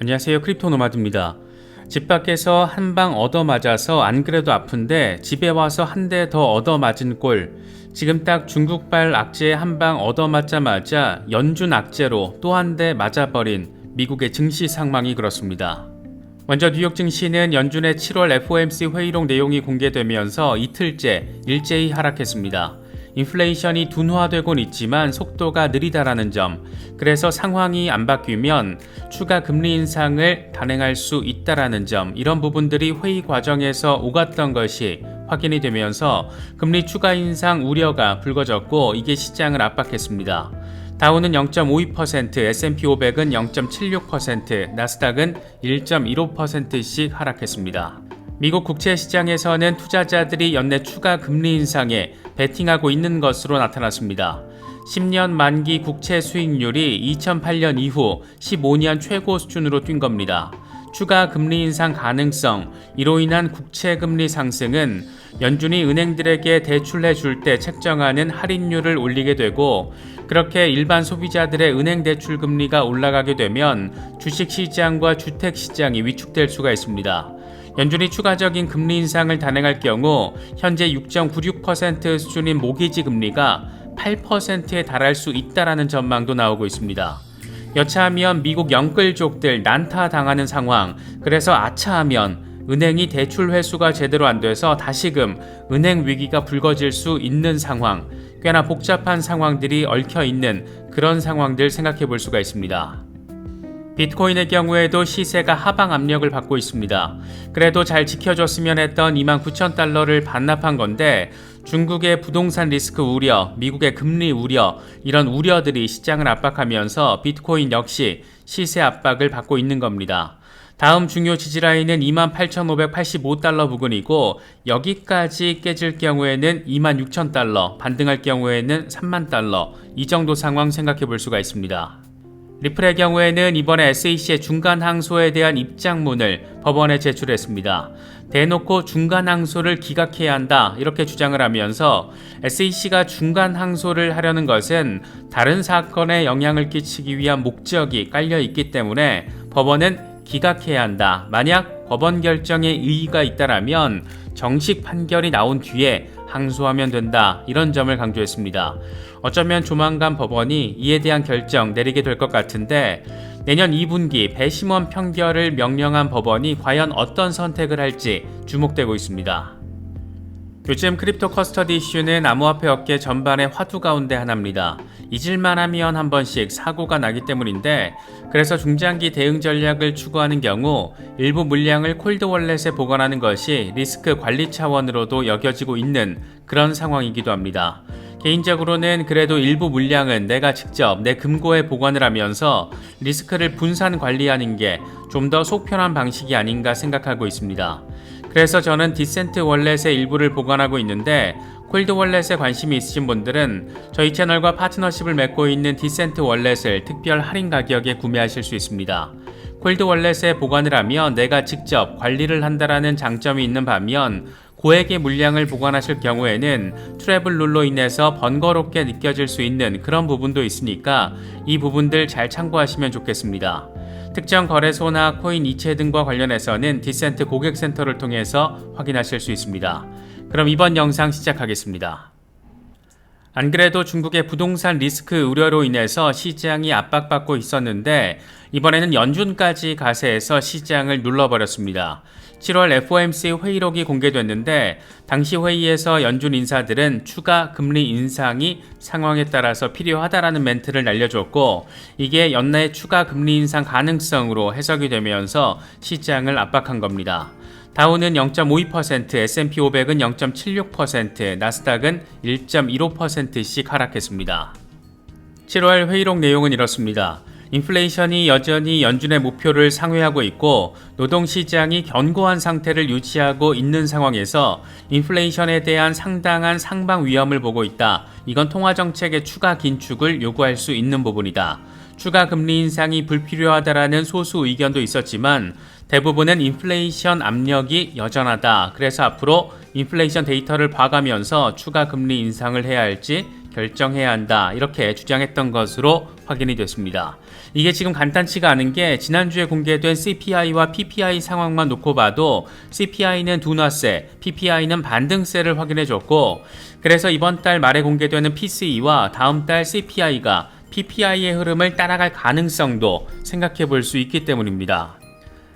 안녕하세요. 크립토노마드입니다. 집 밖에서 한 방 얻어맞아서 안 그래도 아픈데 집에 와서 한 대 더 얻어맞은 꼴. 지금 딱 중국발 악재에 한 방 얻어맞자마자 연준 악재로 또 한 대 맞아버린 미국의 증시 상황이 그렇습니다. 먼저 뉴욕 증시는 연준의 7월 FOMC 회의록 내용이 공개되면서 이틀째 일제히 하락했습니다. 인플레이션이 둔화되곤 있지만 속도가 느리다라는 점, 그래서 상황이 안 바뀌면 추가 금리 인상을 단행할 수 있다라는 점, 이런 부분들이 회의 과정에서 오갔던 것이 확인이 되면서 금리 추가 인상 우려가 불거졌고 이게 시장을 압박했습니다. 다우는 0.52%, S&P 500은 0.76%, 나스닥은 1.15%씩 하락했습니다. 미국 국채 시장에서는 투자자들이 연내 추가 금리 인상에 베팅하고 있는 것으로 나타났습니다. 10년 만기 국채 수익률이 2008년 이후 15년 최고 수준으로 뛴 겁니다. 추가 금리 인상 가능성, 이로 인한 국채 금리 상승은 연준이 은행들에게 대출해 줄 때 책정하는 할인율을 올리게 되고, 그렇게 일반 소비자들의 은행 대출 금리가 올라가게 되면 주식시장과 주택시장이 위축될 수가 있습니다. 연준이 추가적인 금리 인상을 단행할 경우 현재 6.96% 수준인 모기지 금리가 8%에 달할 수 있다라는 전망도 나오고 있습니다. 여차하면 미국 영끌족들 난타당하는 상황, 그래서 아차하면 은행이 대출 회수가 제대로 안 돼서 다시금 은행 위기가 불거질 수 있는 상황, 꽤나 복잡한 상황들이 얽혀있는 그런 상황들 생각해 볼 수가 있습니다. 비트코인의 경우에도 시세가 하방 압력을 받고 있습니다. 그래도 잘 지켜줬으면 했던 29,000달러를 반납한 건데 중국의 부동산 리스크 우려, 미국의 금리 우려, 이런 우려들이 시장을 압박하면서 비트코인 역시 시세 압박을 받고 있는 겁니다. 다음 중요 지지라인은 28,585달러 부근이고 여기까지 깨질 경우에는 26,000달러, 반등할 경우에는 30,000달러, 이 정도 상황 생각해 볼 수가 있습니다. 리플의 경우에는 이번에 SEC의 중간 항소에 대한 입장문을 법원에 제출했습니다. 대놓고 중간 항소를 기각해야 한다, 이렇게 주장을 하면서 SEC가 중간 항소를 하려는 것은 다른 사건에 영향을 끼치기 위한 목적이 깔려 있기 때문에 법원은 기각해야 한다. 만약 법원 결정에 의의가 있다라면 정식 판결이 나온 뒤에 항소하면 된다, 이런 점을 강조했습니다. 어쩌면 조만간 법원이 이에 대한 결정 내리게 될 것 같은데 내년 2분기 배심원 판결을 명령한 법원이 과연 어떤 선택을 할지 주목되고 있습니다. 요즘 크립토 커스터디 이슈는 암호화폐 업계 전반의 화두 가운데 하나입니다. 잊을만 하면 한 번씩 사고가 나기 때문인데, 그래서 중장기 대응 전략을 추구하는 경우 일부 물량을 콜드월렛에 보관하는 것이 리스크 관리 차원으로도 여겨지고 있는 그런 상황이기도 합니다. 개인적으로는 그래도 일부 물량은 내가 직접 내 금고에 보관을 하면서 리스크를 분산 관리하는 게 좀 더 속편한 방식이 아닌가 생각하고 있습니다. 그래서 저는 디센트 월렛의 일부를 보관하고 있는데, 콜드 월렛에 관심이 있으신 분들은 저희 채널과 파트너십을 맺고 있는 디센트 월렛을 특별 할인 가격에 구매하실 수 있습니다. 콜드 월렛에 보관을 하면 내가 직접 관리를 한다라는 장점이 있는 반면 고액의 물량을 보관하실 경우에는 트래블 룰로 인해서 번거롭게 느껴질 수 있는 그런 부분도 있으니까 이 부분들 잘 참고하시면 좋겠습니다. 특정 거래소나 코인 이체 등과 관련해서는 디센트 고객센터를 통해서 확인하실 수 있습니다. 그럼 이번 영상 시작하겠습니다. 안 그래도 중국의 부동산 리스크 우려로 인해서 시장이 압박받고 있었는데 이번에는 연준까지 가세해서 시장을 눌러버렸습니다. 7월 FOMC 회의록이 공개됐는데 당시 회의에서 연준 인사들은 추가 금리 인상이 상황에 따라서 필요하다라는 멘트를 날려줬고 이게 연내 추가 금리 인상 가능성으로 해석이 되면서 시장을 압박한 겁니다. 다우는 0.52%, S&P 500은 0.76%, 나스닥은 1.15%씩 하락했습니다. 7월 회의록 내용은 이렇습니다. 인플레이션이 여전히 연준의 목표를 상회하고 있고 노동시장이 견고한 상태를 유지하고 있는 상황에서 인플레이션에 대한 상당한 상방 위험을 보고 있다. 이건 통화정책의 추가 긴축을 요구할 수 있는 부분이다. 추가 금리 인상이 불필요하다라는 소수 의견도 있었지만 대부분은 인플레이션 압력이 여전하다. 그래서 앞으로 인플레이션 데이터를 봐가면서 추가 금리 인상을 해야 할지 결정해야 한다. 이렇게 주장했던 것으로 확인이 됐습니다. 이게 지금 간단치가 않은 게 지난주에 공개된 CPI와 PPI 상황만 놓고 봐도 CPI는 둔화세, PPI는 반등세를 확인해줬고, 그래서 이번 달 말에 공개되는 PCE와 다음 달 CPI가 PPI의 흐름을 따라갈 가능성도 생각해 볼 수 있기 때문입니다.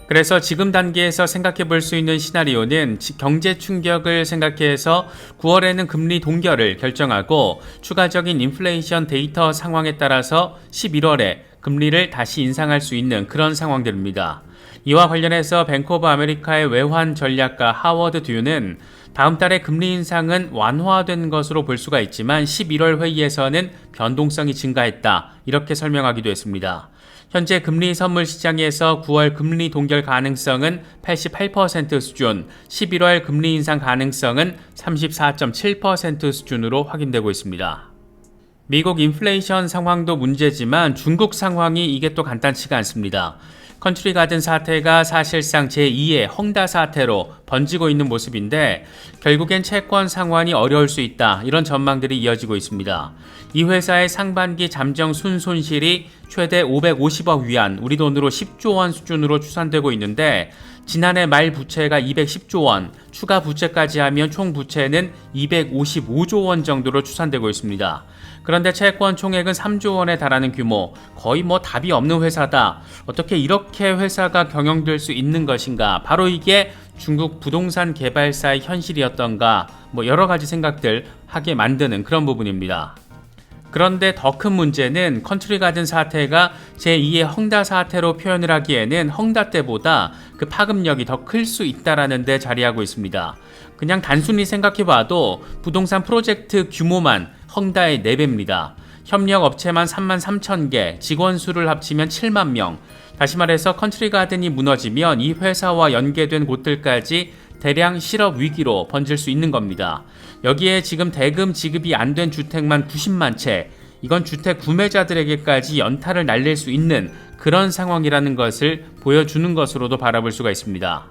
그래서 지금 단계에서 생각해 볼 수 있는 시나리오는 경제 충격을 생각해서 9월에는 금리 동결을 결정하고 추가적인 인플레이션 데이터 상황에 따라서 11월에 금리를 다시 인상할 수 있는 그런 상황들입니다. 이와 관련해서 뱅크 오브 아메리카의 외환 전략가 하워드 듀는 다음 달에 금리 인상은 완화된 것으로 볼 수가 있지만 11월 회의에서는 변동성이 증가했다, 이렇게 설명하기도 했습니다. 현재 금리 선물 시장에서 9월 금리 동결 가능성은 88% 수준, 11월 금리 인상 가능성은 34.7% 수준으로 확인되고 있습니다. 미국 인플레이션 상황도 문제지만 중국 상황이 이게 또 간단치가 않습니다. 컨트리 가든 사태가 사실상 제2의 헝다 사태로 번지고 있는 모습인데 결국엔 채권 상환이 어려울 수 있다, 이런 전망들이 이어지고 있습니다. 이 회사의 상반기 잠정 순손실이 최대 550억 위안, 우리 돈으로 10조 원 수준으로 추산되고 있는데 지난해 말 부채가 210조 원, 추가 부채까지 하면 총 부채는 255조 원 정도로 추산되고 있습니다. 그런데 채권 총액은 3조 원에 달하는 규모, 거의 답이 없는 회사다. 어떻게 이렇게 회사가 경영될 수 있는 것인가? 바로 이게 중국 부동산 개발사의 현실이었던가? 여러 가지 생각들 하게 만드는 그런 부분입니다. 그런데 더 큰 문제는 컨트리 가든 사태가 제2의 헝다 사태로 표현을 하기에는 헝다 때보다 그 파급력이 더 클 수 있다라는 데 자리하고 있습니다. 그냥 단순히 생각해봐도 부동산 프로젝트 규모만 헝다의 4배입니다. 협력 업체만 33,000개, 직원 수를 합치면 7만 명. 다시 말해서 컨트리 가든이 무너지면 이 회사와 연계된 곳들까지 대량 실업 위기로 번질 수 있는 겁니다. 여기에 지금 대금 지급이 안 된 주택만 90만 채, 이건 주택 구매자들에게까지 연타를 날릴 수 있는 그런 상황이라는 것을 보여주는 것으로도 바라볼 수가 있습니다.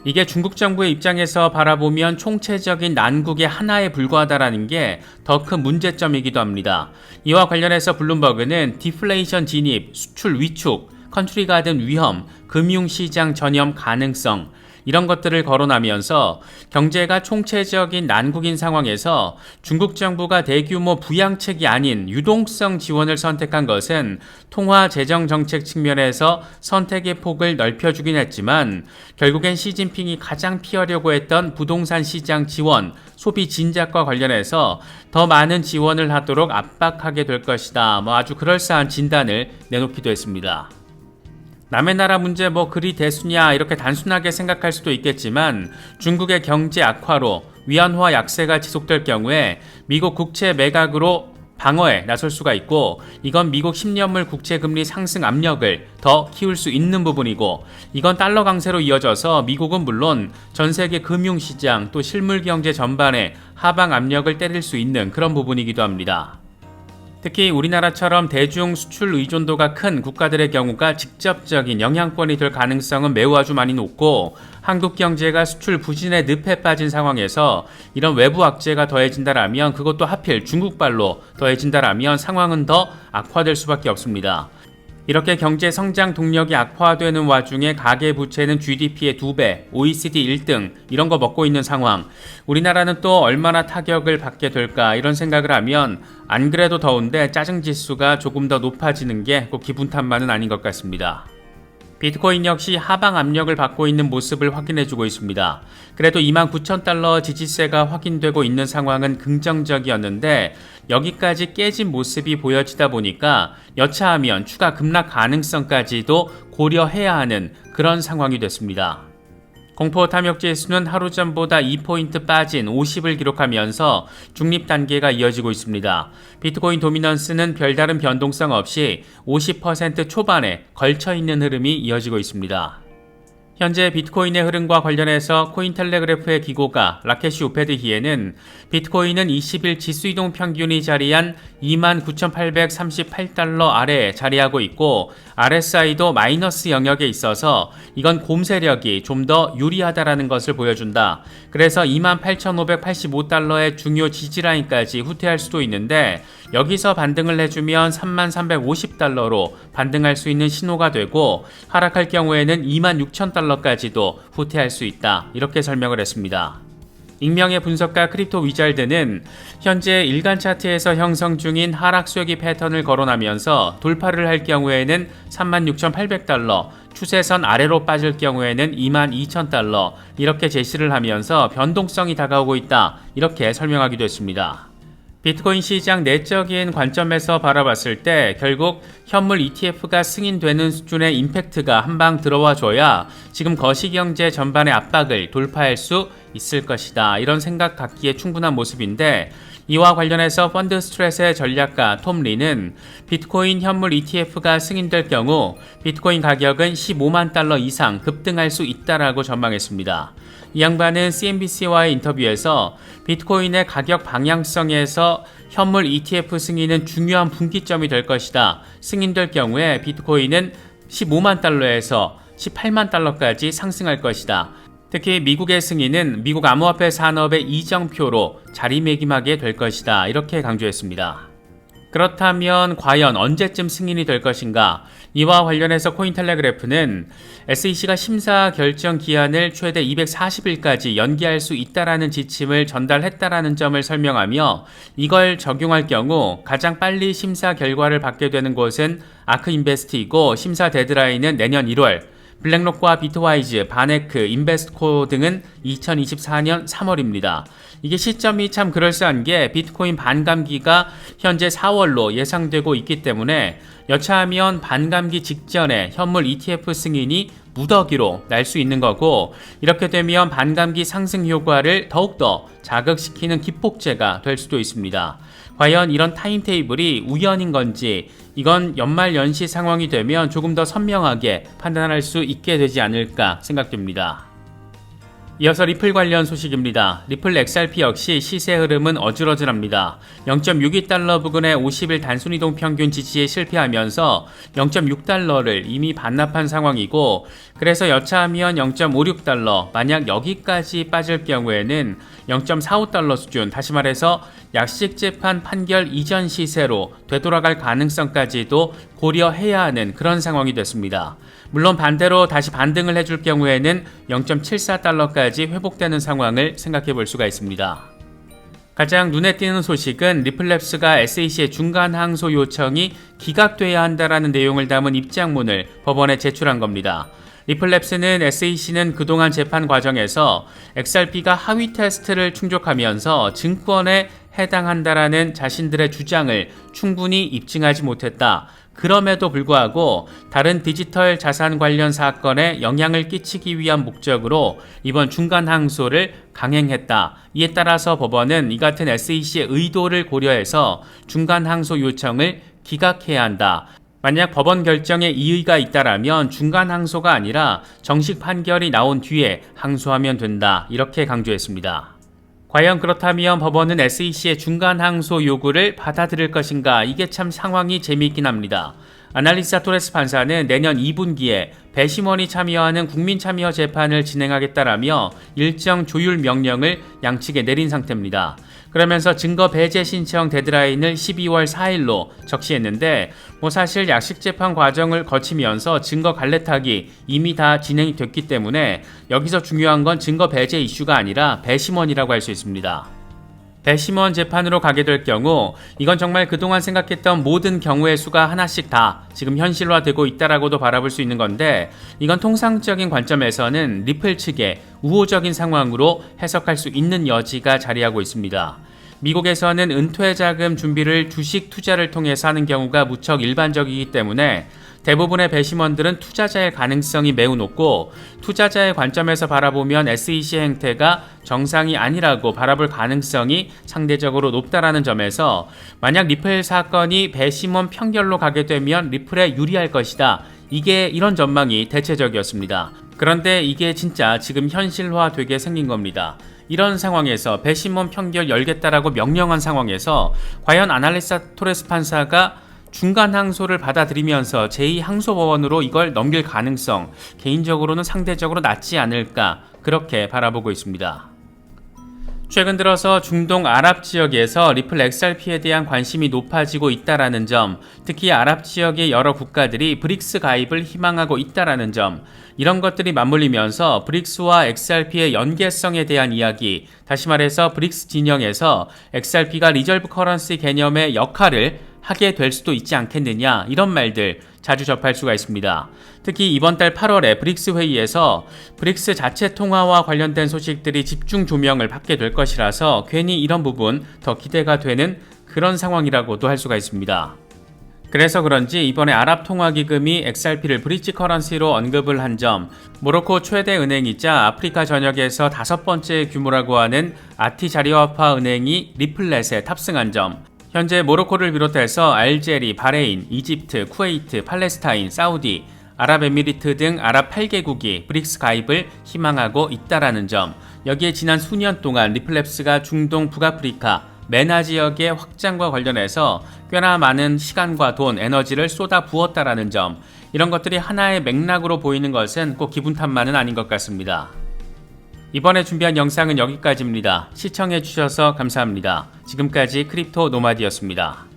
이게 중국 정부의 입장에서 바라보면 총체적인 난국의 하나에 불과하다는 게 더 큰 문제점이기도 합니다. 이와 관련해서 블룸버그는 디플레이션 진입, 수출 위축, 컨트리 가든 위험, 금융시장 전염 가능성, 이런 것들을 거론하면서 경제가 총체적인 난국인 상황에서 중국 정부가 대규모 부양책이 아닌 유동성 지원을 선택한 것은 통화 재정 정책 측면에서 선택의 폭을 넓혀주긴 했지만 결국엔 시진핑이 가장 피하려고 했던 부동산 시장 지원, 소비 진작과 관련해서 더 많은 지원을 하도록 압박하게 될 것이다. 아주 그럴싸한 진단을 내놓기도 했습니다. 남의 나라 문제 그리 대수냐, 이렇게 단순하게 생각할 수도 있겠지만 중국의 경제 악화로 위안화 약세가 지속될 경우에 미국 국채 매각으로 방어에 나설 수가 있고, 이건 미국 10년물 국채금리 상승 압력을 더 키울 수 있는 부분이고, 이건 달러 강세로 이어져서 미국은 물론 전 세계 금융시장 또 실물 경제 전반에 하방 압력을 때릴 수 있는 그런 부분이기도 합니다. 특히 우리나라처럼 대중 수출 의존도가 큰 국가들의 경우가 직접적인 영향권이 될 가능성은 매우 아주 많이 높고, 한국 경제가 수출 부진의 늪에 빠진 상황에서 이런 외부 악재가 더해진다라면, 그것도 하필 중국발로 더해진다라면 상황은 더 악화될 수밖에 없습니다. 이렇게 경제 성장 동력이 악화되는 와중에 가계부채는 GDP의 2배, OECD 1등 이런 거 먹고 있는 상황. 우리나라는 또 얼마나 타격을 받게 될까, 이런 생각을 하면 안 그래도 더운데 짜증지수가 조금 더 높아지는 게 꼭 기분 탓만은 아닌 것 같습니다. 비트코인 역시 하방 압력을 받고 있는 모습을 확인해주고 있습니다. 그래도 29,000달러 지지세가 확인되고 있는 상황은 긍정적이었는데 여기까지 깨진 모습이 보여지다 보니까 여차하면 추가 급락 가능성까지도 고려해야 하는 그런 상황이 됐습니다. 공포 탐욕지수는 하루 전보다 2포인트 빠진 50을 기록하면서 중립 단계가 이어지고 있습니다. 비트코인 도미넌스는 별다른 변동성 없이 50% 초반에 걸쳐있는 흐름이 이어지고 있습니다. 현재 비트코인의 흐름과 관련해서 코인텔레그래프의 기고가 라케시 우페드히에는 비트코인은 20일 지수이동 평균이 자리한 29,838달러 아래에 자리하고 있고, RSI도 마이너스 영역에 있어서 이건 곰 세력이 좀 더 유리하다라는 것을 보여준다. 그래서 28,585달러의 중요 지지라인까지 후퇴할 수도 있는데 여기서 반등을 해주면 33,350달러로 반등할 수 있는 신호가 되고 하락할 경우에는 26,000달러까지도 후퇴할 수 있다. 이렇게 설명을 했습니다. 익명의 분석가 크립토 위잘드는 현재 일간 차트에서 형성 중인 하락 쐐기 패턴을 거론하면서 돌파를 할 경우에는 36,800달러, 추세선 아래로 빠질 경우에는 22,000달러 이렇게 제시를 하면서 변동성이 다가오고 있다 이렇게 설명하기도 했습니다. 비트코인 시장 내적인 관점에서 바라봤을 때 결국 현물 ETF가 승인되는 수준의 임팩트가 한방 들어와 줘야 지금 거시경제 전반의 압박을 돌파할 수 있을 것이다. 이런 생각 갖기에 충분한 모습인데 이와 관련해서 펀드 스트레스의 전략가 톰 리는 비트코인 현물 ETF가 승인될 경우 비트코인 가격은 15만 달러 이상 급등할 수 있다라고 전망했습니다. 이 양반은 CNBC와의 인터뷰에서 비트코인의 가격 방향성에서 현물 ETF 승인은 중요한 분기점이 될 것이다. 승인될 경우에 비트코인은 15만 달러에서 18만 달러까지 상승할 것이다. 특히 미국의 승인은 미국 암호화폐 산업의 이정표로 자리매김하게 될 것이다. 이렇게 강조했습니다. 그렇다면 과연 언제쯤 승인이 될 것인가? 이와 관련해서 코인텔레그래프는 SEC가 심사 결정 기한을 최대 240일까지 연기할 수 있다라는 지침을 전달했다라는 점을 설명하며 이걸 적용할 경우 가장 빨리 심사 결과를 받게 되는 곳은 아크인베스트이고 심사 데드라인은 내년 1월, 블랙록과 비트와이즈, 바네크, 인베스트코 등은 2024년 3월입니다. 이게 시점이 참 그럴싸한 게 비트코인 반감기가 현재 4월로 예상되고 있기 때문에 여차하면 반감기 직전에 현물 ETF 승인이 무더기로 날 수 있는 거고 이렇게 되면 반감기 상승 효과를 더욱더 자극시키는 기폭제가 될 수도 있습니다. 과연 이런 타임테이블이 우연인 건지 이건 연말 연시 상황이 되면 조금 더 선명하게 판단할 수 있게 되지 않을까 생각됩니다. 이어서 리플 관련 소식입니다. 리플 XRP 역시 시세 흐름은 어질어질합니다. 0.62달러 부근의 50일 단순이동 평균 지지에 실패하면서 0.6달러를 이미 반납한 상황이고 그래서 여차하면 0.56달러, 만약 여기까지 빠질 경우에는 0.45달러 수준, 다시 말해서 약식재판 판결 이전 시세로 되돌아갈 가능성까지도 고려해야 하는 그런 상황이 됐습니다. 물론 반대로 다시 반등을 해줄 경우에는 0.74달러까지 회복되는 상황을 생각해 볼 수가 있습니다. 가장 눈에 띄는 소식은 리플랩스가 SEC의 중간 항소 요청이 기각돼야 한다라는 내용을 담은 입장문을 법원에 제출한 겁니다. 리플랩스는 SEC는 그동안 재판 과정에서 XRP가 하위 테스트를 충족하면서 증권에 해당한다라는 자신들의 주장을 충분히 입증하지 못했다. 그럼에도 불구하고 다른 디지털 자산 관련 사건에 영향을 끼치기 위한 목적으로 이번 중간 항소를 강행했다. 이에 따라서 법원은 이 같은 SEC의 의도를 고려해서 중간 항소 요청을 기각해야 한다. 만약 법원 결정에 이의가 있다라면 중간 항소가 아니라 정식 판결이 나온 뒤에 항소하면 된다. 이렇게 강조했습니다. 과연 그렇다면 법원은 SEC의 중간 항소 요구를 받아들일 것인가? 이게 참 상황이 재미있긴 합니다. 아날리사 토레스 판사는 내년 2분기에 배심원이 참여하는 국민참여 재판을 진행하겠다라며 일정 조율 명령을 양측에 내린 상태입니다. 그러면서 증거 배제 신청 데드라인을 12월 4일로 적시했는데 사실 약식재판 과정을 거치면서 증거 갈래타기 이미 다 진행이 됐기 때문에 여기서 중요한 건 증거 배제 이슈가 아니라 배심원이라고 할 수 있습니다. 배심원 재판으로 가게 될 경우 이건 정말 그동안 생각했던 모든 경우의 수가 하나씩 다 지금 현실화되고 있다라고도 바라볼 수 있는 건데 이건 통상적인 관점에서는 리플 측의 우호적인 상황으로 해석할 수 있는 여지가 자리하고 있습니다. 미국에서는 은퇴 자금 준비를 주식 투자를 통해서 하는 경우가 무척 일반적이기 때문에 대부분의 배심원들은 투자자의 가능성이 매우 높고 투자자의 관점에서 바라보면 SEC의 행태가 정상이 아니라고 바라볼 가능성이 상대적으로 높다라는 점에서 만약 리플 사건이 배심원 편결로 가게 되면 리플에 유리할 것이다. 이게 이런 전망이 대체적이었습니다. 그런데 이게 진짜 지금 현실화되게 생긴 겁니다. 이런 상황에서 배심원 편결 열겠다라고 명령한 상황에서 과연 아날리사 토레스 판사가 중간 항소를 받아들이면서 제2항소법원으로 이걸 넘길 가능성 개인적으로는 상대적으로 낮지 않을까 그렇게 바라보고 있습니다. 최근 들어서 중동 아랍 지역에서 리플 XRP에 대한 관심이 높아지고 있다라는 점, 특히 아랍 지역의 여러 국가들이 브릭스 가입을 희망하고 있다라는 점, 이런 것들이 맞물리면서 브릭스와 XRP의 연계성에 대한 이야기, 다시 말해서 브릭스 진영에서 XRP가 리저브 커런시 개념의 역할을 하게 될 수도 있지 않겠느냐, 이런 말들 자주 접할 수가 있습니다. 특히 이번 달 8월에 브릭스 회의에서 브릭스 자체 통화와 관련된 소식들이 집중 조명을 받게 될 것이라서 괜히 이런 부분 더 기대가 되는 그런 상황이라고도 할 수가 있습니다. 그래서 그런지 이번에 아랍통화기금이 XRP를 브릿지 커런시로 언급을 한 점, 모로코 최대 은행이자 아프리카 전역에서 5번째 규모라고 하는 아티자리와파 은행이 리플렛에 탑승한 점, 현재 모로코를 비롯해서 알제리, 바레인, 이집트, 쿠웨이트, 팔레스타인, 사우디, 아랍에미리트 등 아랍 8개국이 브릭스 가입을 희망하고 있다라는 점, 여기에 지난 수년 동안 리플랩스가 중동 북아프리카, 메나 지역의 확장과 관련해서 꽤나 많은 시간과 돈, 에너지를 쏟아 부었다라는 점, 이런 것들이 하나의 맥락으로 보이는 것은 꼭 기분 탓만은 아닌 것 같습니다. 이번에 준비한 영상은 여기까지입니다. 시청해주셔서 감사합니다. 지금까지 크립토 노마디였습니다.